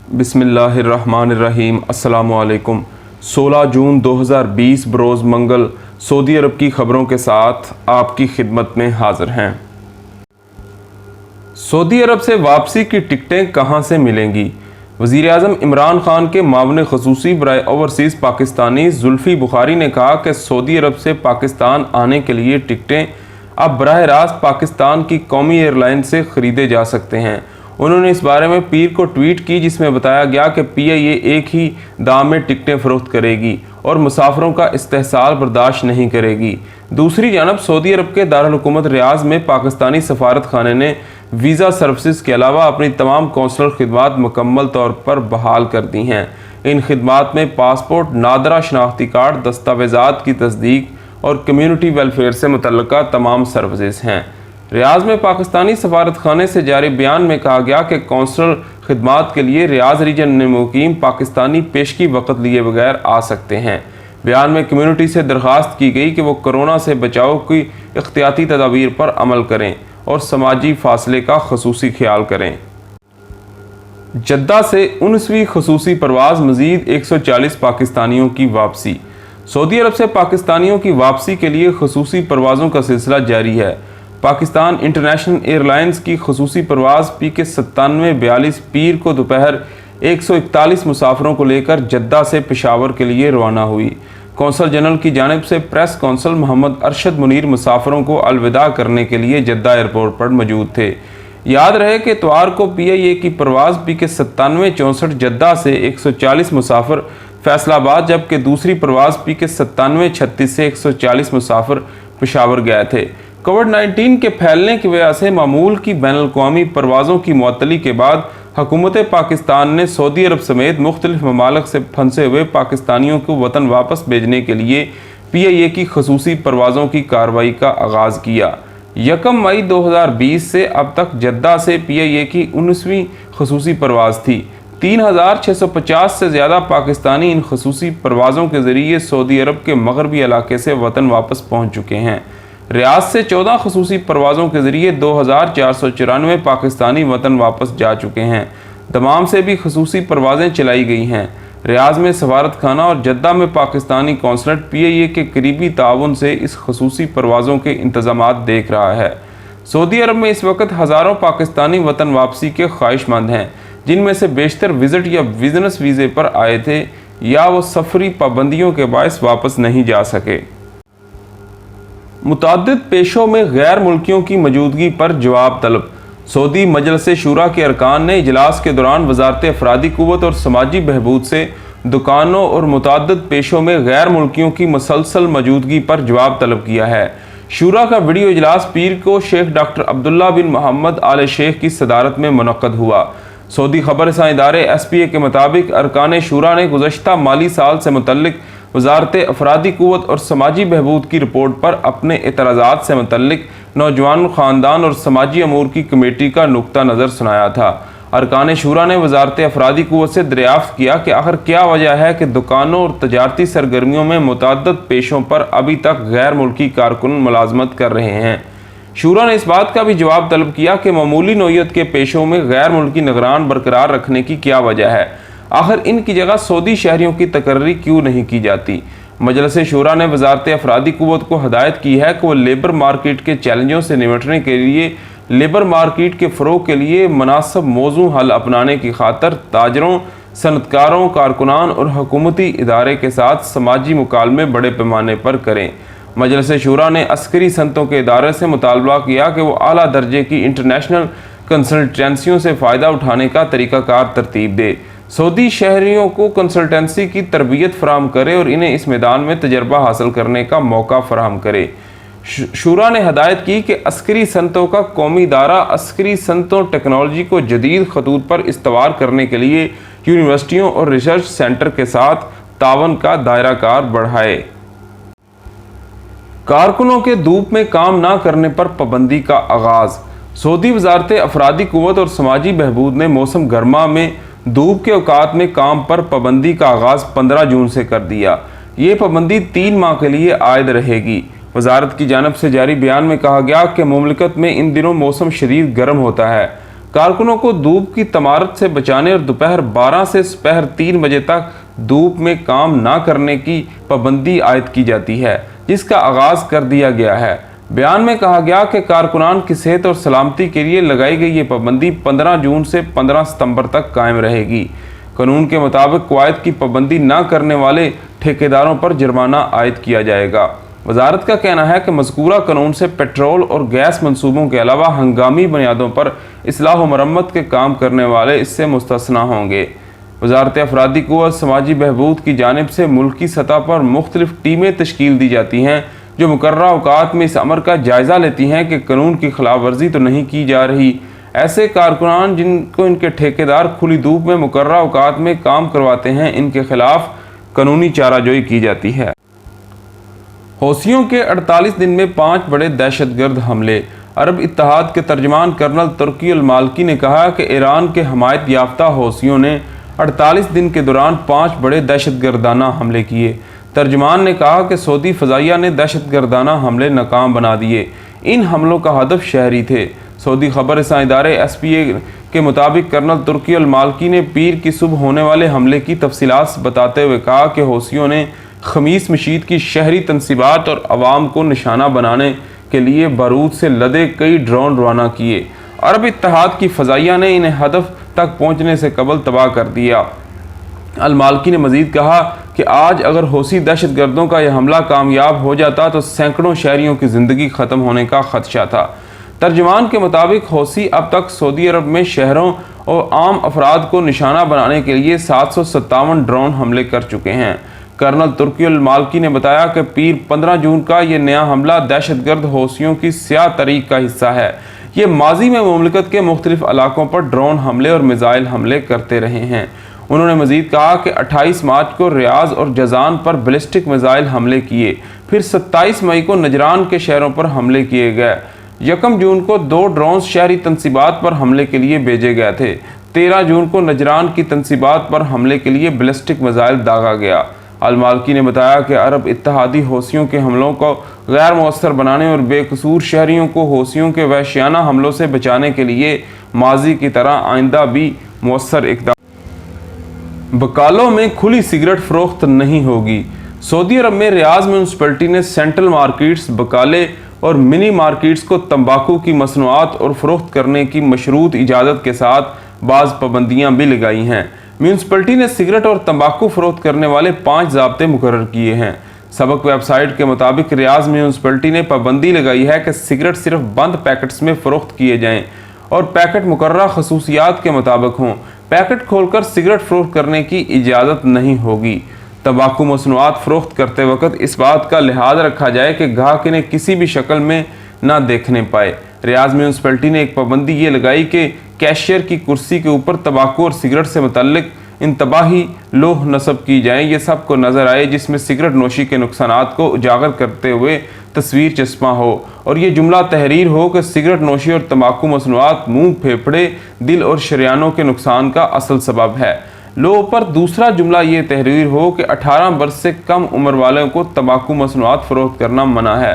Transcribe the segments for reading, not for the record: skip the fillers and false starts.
बिस्मिल्लाहिर्रहमानिर्रहीम। अस्सलामु अलैकुम। 16 जून 2020 बरोज़ मंगल सऊदी अरब की ख़बरों के साथ आपकी खिदमत में हाज़िर हैं। सऊदी अरब से वापसी की टिकटें कहां से मिलेंगी? वज़ीर-ए-आज़म इमरान खान के मामले ख़ुसूसी बराए ओवरसीज़ पाकिस्तानी जुल्फ़ी बुखारी ने कहा कि सऊदी अरब से पाकिस्तान आने के लिए टिकटें अब बराह रास्त पाकिस्तान की कौमी एयरलाइन से ख़रीदे जा सकते हैं। उन्होंने इस बारे में पीर को ट्वीट की, जिसमें बताया गया कि PIA एक ही दाम में टिकटें फ़रोख्त करेगी और मुसाफिरों का इस्तेहसाल बर्दाश्त नहीं करेगी। दूसरी जानब सऊदी अरब के दारुल हुकूमत रियाज़ में पाकिस्तानी सफारत खाने ने वीज़ा सर्विसेज के अलावा अपनी तमाम कौंसलर खिदमात मुकम्मल तौर पर बहाल कर दी हैं। इन खिदमात में पासपोर्ट, नादरा शनाख्ती कार्ड, दस्तावेज़ात की तस्दीक और कम्यूनिटी वेलफेयर से मुतल्लिका तमाम सर्विसेज हैं। रियाज़ में पाकिस्तानी सफारत खाने से जारी बयान में कहा गया कि कौंसलर खिदमात के लिए रियाज़ रीजन में मुकीम पाकिस्तानी पेशगी वक़्त लिए बगैर आ सकते हैं। बयान में कम्यूनिटी से दरख्वास्त की गई कि वो कोरोना से बचाव की एहतियाती तदाबीर पर अमल करें और समाजी फासले का खसूसी ख्याल करें। जद्दा से 19वीं खसूसी परवाज़ मज़ीद 140 पाकिस्तानियों की वापसी। सऊदी अरब से पाकिस्तानियों की वापसी के लिए खसूसी परवाज़ों का सिलसिला जारी है। पाकिस्तान इंटरनेशनल एयरलाइंस की खसूसी परवाज़ PK 9742 पीर को दोपहर 141 मुसाफिरों को लेकर जद्दा से पेशावर के लिए रवाना हुई। कौंसल जनरल की जानिब से प्रेस कौंसल मोहम्मद अरशद मुनीर मुसाफिरों को अलविदा करने के लिए जद्दा एयरपोर्ट पर मौजूद थे। याद रहे कि इतवार को PIA की परवाज़ PK 9764 जद्दा से 140 मुसाफिर फैसलाबाद, जबकि दूसरी परवाज़ PK 9736 से 140 मुसाफिर पेशावर गए थे। कोविड-19 के फैलने की वजह से मामूल की बैनुल-अक़वामी परवाज़ों की मुअत्तली के बाद हुकूमत पाकिस्तान ने सऊदी अरब समेत मुख्तलिफ ममालिक से फंसे हुए पाकिस्तानियों को वतन वापस भेजने के लिए PIA की खसूसी परवाज़ों की कार्रवाई का आगाज़ किया। 1 मई 2020 से अब तक जद्दा से PIA की 19वीं खसूसी परवाज़ थी। 3650 से ज़्यादा पाकिस्तानी इन खसूसी परवाज़ों के ज़रिए सऊदी अरब के मगरबी इलाके से वतन वापस पहुँच चुके हैं। रियाद से 14 खसूसी परवाज़ों के ज़रिए 2494 पाकिस्तानी वतन वापस जा चुके हैं। दमाम से भी खसूसी परवाज़ें चलाई गई हैं। रियाद में सफारत खाना और जद्दा में पाकिस्तानी कौंसलेट PIA के करीबी ताउन से इस खसूसी परवाज़ों के इंतज़ामात देख रहा है। सऊदी अरब में इस वक्त हज़ारों पाकिस्तानी वतन वापसी के ख्वाहिशमंद हैं, जिनमें से बेशतर विज़िट या बिजनेस वीज़े पर आए थे या वो सफरी पाबंदियों के बायस वापस नहीं जा सके। मुताद्दिद पेशों में गैर मुल्कियों की मौजूदगी पर जवाब तलब। सऊदी मजलिस शूरा के अरकान ने इजलास के दौरान वजारत अफरादी क़ुव्वत और समाजी बहबूद से दुकानों और मुताद्दिद पेशों में गैर मुल्कियों की मुसलसल मौजूदगी पर जवाब तलब किया है। शूरा का वीडियो इजलास पीर को शेख डॉक्टर अब्दुल्ला बिन मोहम्मद आल शेख की सदारत में मुनक्कद हुआ। सऊदी खबरसां इदारे SPA के मुताबिक अरकान शूरा ने गुज़श्ता माली साल से मुतल्लिक वजारत अफरादी क़ुव्वत और समाजी बहबूद की रिपोर्ट पर अपने एतराज़ात से मुतल्लिक नौजवान ख़ानदान और समाजी अमूर की कमेटी का नुक्ता नज़र सुनाया था। अरकान शूरा ने वजारत अफरादी क़ुव्वत से दरियाफ्त किया कि आखिर क्या वजह है कि दुकानों और तजारती सरगर्मियों में मुतअद्दिद पेशों पर अभी तक गैर मुल्की कारकुन मुलाजमत कर रहे हैं। शूरा ने इस बात का भी जवाब तलब किया कि मामूली नौइयत के पेशों में गैर मुल्की निगरान बरकरार रखने की क्या वजह है। आखिर इनकी जगह सऊदी शहरियों की तकर्री क्यों नहीं की जाती। मजलिस शूरा ने वजारत अफरादी क़ुव्वत को हदायत की है कि वो लेबर मार्केट के चैलेंजों से निपटने के लिए लेबर मार्केट के फ़रोग़ के लिए मुनासिब मौज़ू हल अपनाने की खातर ताजरों, सनतकारों, कारकुनान और हुकूमती इदारे के साथ समाजी मुकालमे बड़े पैमाने पर करें। मजलिस शूरा ने अस्करी सनतों के इदारे से मुतालबा किया कि वो आला दर्जे की इंटरनेशनल कंसल्टेंसियों से फ़ायदा उठाने का तरीक़ाकार तरतीब दे, सऊदी शहरियों को कंसल्टेंसी की तरबियत फराहम करे और इन्हें इस मैदान में तजर्बा हासिल करने का मौका फराहम करे। शूरा ने हदायत की कि अस्करी सनतों का कौमी इदारा अस्करी सनतों टेक्नोलॉजी को जदीद खतूत पर इस्तवार करने के लिए यूनिवर्सिटियों और रिसर्च सेंटर के साथ तावन का दायरा कार बढ़ाए। कारकुनों के धूप में काम ना करने पर पाबंदी का आगाज़। सऊदी वजारत अफरादी क़ुव्वत और समाजी बहबूद ने मौसम गर्मा में धूप के औकात में काम पर पाबंदी का आगाज़ 15 जून से कर दिया। ये पाबंदी 3 माह के लिए आयद रहेगी। वजारत की जानब से जारी बयान में कहा गया कि मुमलिकत में इन दिनों मौसम शदीद गर्म होता है। कारकुनों को धूप की तमारत से बचाने और दोपहर 12 से दोपहर 3 बजे तक धूप में काम ना करने की पाबंदी आयद की जाती है, जिसका आगाज़ कर दिया गया है। बयान में कहा गया कि कारकुनान की सेहत और सलामती के लिए लगाई गई ये पाबंदी 15 जून से 15 सितंबर तक कायम रहेगी। कानून के मुताबिक कवायद की पाबंदी न करने वाले ठेकेदारों पर जुर्माना आयद किया जाएगा। वजारत का कहना है कि मज़कूरा कानून से पेट्रोल और गैस मंसूबों के अलावा हंगामी बुनियादों पर इस्लाह व मरम्मत के काम करने वाले इससे मुस्तस्ना होंगे। वजारत अफरादी क़ुव्वत समाजी बहबूद की जानिब से मुल्की सतह पर मुख्तलिफ टीमें तश्कील दी जाती हैं जो मुकर्ररा औकात में इस अमर का जायज़ा लेती हैं कि कानून की खिलाफ वर्जी तो नहीं की जा रही। ऐसे कारकुनान जिनको इनके ठेकेदार खुली धूप में मुकर्ररा औकात में काम करवाते हैं, इनके खिलाफ कानूनी चाराजोई की जाती है। हौसियों के 48 दिन में 5 बड़े दहशतगर्द हमले। अरब इत्तेहाद के तर्जमान कर्नल तुर्की अल माल्की ने कहा कि ईरान के हमायत याफ्ता हौसियों ने 48 दिन के दौरान 5 बड़े दहशतगर्दाना हमले किए। तर्जमान ने कहा कि सऊदी फ़ज़ाइया ने दहशतगर्दाना हमले नाकाम बना दिए। इन हमलों का हदफ शहरी थे। सऊदी खबर रसां इदारे SPA के मुताबिक कर्नल तुर्की अल माल्की ने पीर की सुबह होने वाले हमले की तफसीलात बताते हुए कहा कि हौसियों ने खमीस मशीद की शहरी तनसीबात और आवाम को निशाना बनाने के लिए बारूद से लदे कई ड्रोन रवाना किए। अरब इत्तेहाद की फ़ज़ाइया ने इन्हें हदफ तक पहुँचने से कबल तबाह कर दिया। अल माल्की ने मज़ीद कहा कि आज अगर हौसी दहशतगर्दों का यह हमला कामयाब हो जाता तो सैकड़ों शहरियों की ज़िंदगी ख़त्म होने का ख़दशा था। तर्जमान के मुताबिक हौसी अब तक सऊदी अरब में शहरों और आम अफराद को निशाना बनाने के लिए 757 ड्रोन हमले कर चुके हैं। कर्नल तुर्की अल माल्की ने बताया कि पीर 15 जून का ये नया हमला दहशतगर्द हौसियों की स्याह तरीक का हिस्सा है। ये माजी में मुमलिकत के मुख्तलिफ इलाकों पर ड्रोन हमले और मिज़ाइल हमले करते रहे हैं। उन्होंने मज़ीद कहा कि 28 मार्च को रियाज और जजान पर बैलिस्टिक मिज़ाइल हमले किए, फिर 27 मई को नजरान के शहरों पर हमले किए गए। 1 जून को 2 ड्रोन शहरी तनसीबात पर हमले के लिए भेजे गए थे। 13 जून को नजरान की तनसीबात पर हमले के लिए बैलिस्टिक मिज़ाइल दागा गया। अल माल्की ने बताया कि अरब इत्तेहादी हौसियों के हमलों को गैर मौसर बनाने और बेकसूर शहरियों को हौसियों के वहशियाना हमलों से बचाने के लिए माजी की तरह आइंदा भी मौसर इक़दाम। बकालों में खुली सिगरेट फ़रोख्त नहीं होगी। सऊदी अरब में रियाज म्यूनसिपलिटी ने सेंट्रल मार्केट्स, बकाले और मिनी मार्केट्स को तंबाकू की मसनूआत और फ़रोख्त करने की मशरूत इजाज़त के साथ बाज़ पाबंदियाँ भी लगाई हैं। म्यूनसिपलिटी ने सिगरेट और तंबाकू फ़रोख्त करने वाले 5 ज़ाब्ते मुकर्रर किए हैं। सबक वेबसाइट के मुताबिक रियाज म्यूनसिपलिटी ने पाबंदी लगाई है कि सिगरेट सिर्फ बंद पैकेट्स में फ़रोख्त किए जाएँ और पैकेट मुकर्ररा खसूसियात के मुताबिक हों। पैकेट खोलकर सिगरेट फ़रोख्त करने की इजाज़त नहीं होगी। तंबाकू मसनूआत फ़रोख्त करते वक्त इस बात का लिहाज रखा जाए कि गाहक इन्हें किसी भी शक्ल में ना देखने पाए। रियाज म्यूनसिपलिटी ने एक पाबंदी ये लगाई कि कैशियर की कुर्सी के ऊपर तंबाकू और सिगरेट से मुतल्लिक इंतबाही लोह नस्ब की जाए, ये सबको नज़र आए, जिसमें सिगरेट नोशी के नुकसानात को उजागर करते हुए तस्वीर चस्पा हो और ये जुमला तहरीर हो कि सिगरेट नोशी और तंबाकू मसनूआत मुंह, फेफड़े, दिल और शरियानों के नुकसान का असल सबब है। लो पर दूसरा जुमला ये तहरीर हो कि 18 बरस से कम उम्र वालों को तंबाकू मसनूआत फ़रोख्त करना मना है।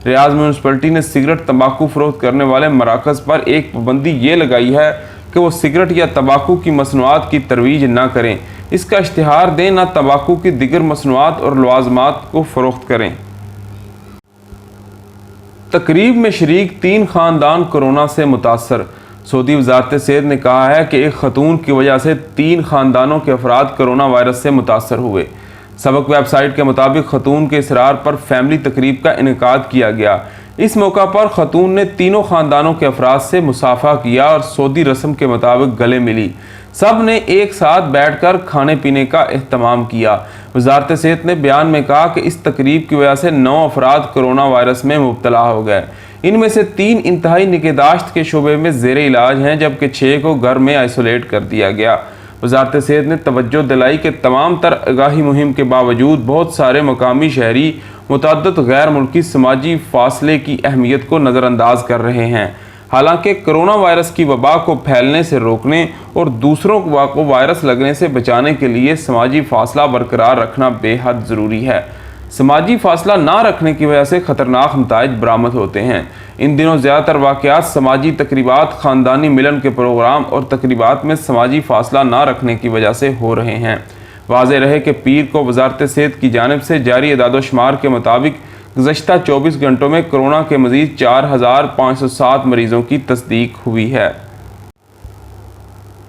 रियाज म्यूनसिपलिटी ने सिगरेट तंबाकू फ़रोख्त करने वाले मराकज़ पर एक पाबंदी ये लगाई है कि वो सिगरेट या तंबाकू की मसनूआत की तरवीज ना करें, इसका इश्तिहार दें, ना तंबाकू की दिगर मसनूआत और लवाज़मात को फ़रोख्त करें। तकरीब में शरीक 3 ख़ानदान कोरोना से मुतासर। सऊदी वज़ारत सेहत ने कहा है कि एक खतून की वजह से 3 ख़ानदानों के अफराद कोरोना वायरस से मुतासर हुए। सबक वेबसाइट के मुताबिक खतून के इसरार पर फैमिली तकरीब का इनेकाद किया गया। इस मौका पर खतून ने तीनों ख़ानदानों के अफराद से मुसाफा किया और सऊदी रस्म के मुताबिक गले मिली। सब ने एक साथ बैठकर खाने पीने का एहतमाम किया। वज़ारत सेहत ने बयान में कहा कि इस तकरीब की वजह से 9 अफराद कोरोना वायरस में मुब्तला हो गए। इनमें से 3 इंतहाई निगहदाश्त के शोबे में ज़ेरे इलाज हैं, जबकि 6 को घर में आइसोलेट कर दिया गया। वज़ारत सेहत ने तवज्जो दिलाई कि तमाम तर आगाही मुहिम के बावजूद बहुत सारे मकामी शहरी मुतअद्दिद गैर मुल्की समाजी फासले की अहमियत को नज़रअंदाज कर रहे हैं। हालांकि कोरोना वायरस की वबा को फैलने से रोकने और दूसरों को वायरस लगने से बचाने के लिए समाजी फासला बरकरार रखना बेहद ज़रूरी है। سماجی فاصلہ نہ رکھنے کی وجہ سے خطرناک نتائج برآمد ہوتے ہیں۔ ان دنوں زیادہ تر واقعات سماجی تقریبات، خاندانی ملن کے پروگرام اور تقریبات میں سماجی فاصلہ نہ رکھنے کی وجہ سے ہو رہے ہیں۔ واضح رہے کہ پیر کو وزارت صحت کی جانب سے جاری اعداد و شمار کے مطابق گزشتہ 24 گھنٹوں میں کورونا کے مزید 4507 مریضوں کی تصدیق ہوئی ہے۔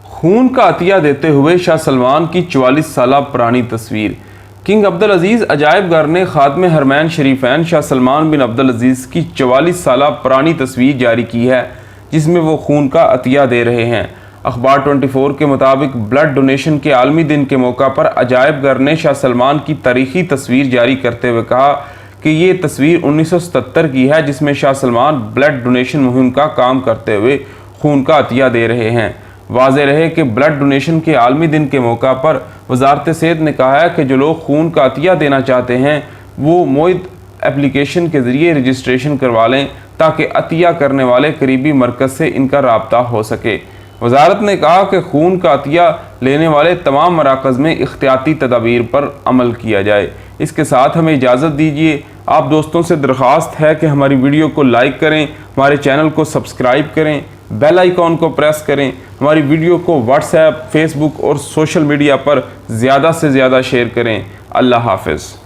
خون کا عطیہ دیتے ہوئے شاہ سلمان کی 44 سالہ پرانی تصویر۔ کنگ عبدالعزیز عجائب گھر نے خادم حرمین شریفین شاہ سلمان بن عبدالعزیز کی 44 سالہ پرانی تصویر جاری کی ہے، جس میں وہ خون کا عطیہ دے رہے ہیں۔ اخبار 24 کے مطابق بلڈ ڈونیشن کے عالمی دن کے موقع پر عجائب گھر نے شاہ سلمان کی تاریخی تصویر جاری کرتے ہوئے کہا کہ یہ تصویر 1977 کی ہے، جس میں شاہ سلمان بلڈ ڈونیشن مہم کا کام کرتے ہوئے خون کا عطیہ دے رہے ہیں۔ واضح رہے کہ بلڈ ڈونیشن کے عالمی دن کے موقع پر وزارت صحت نے کہا ہے کہ جو لوگ خون کا عطیہ دینا چاہتے ہیں وہ موعد اپلیکیشن کے ذریعے رجسٹریشن کروا لیں تاکہ عطیہ کرنے والے قریبی مرکز سے ان کا رابطہ ہو سکے۔ وزارت نے کہا کہ خون کا عطیہ لینے والے تمام مراکز میں احتیاطی تدابیر پر عمل کیا جائے۔ اس کے ساتھ ہمیں اجازت دیجیے۔ آپ دوستوں سے درخواست ہے کہ ہماری ویڈیو کو لائک کریں، ہمارے چینل کو سبسکرائب کریں، بیل آئیکن کو پریس کریں، ہماری ویڈیو کو واٹس ایپ، فیس بک اور سوشل میڈیا پر زیادہ سے زیادہ شیئر کریں۔ اللہ حافظ۔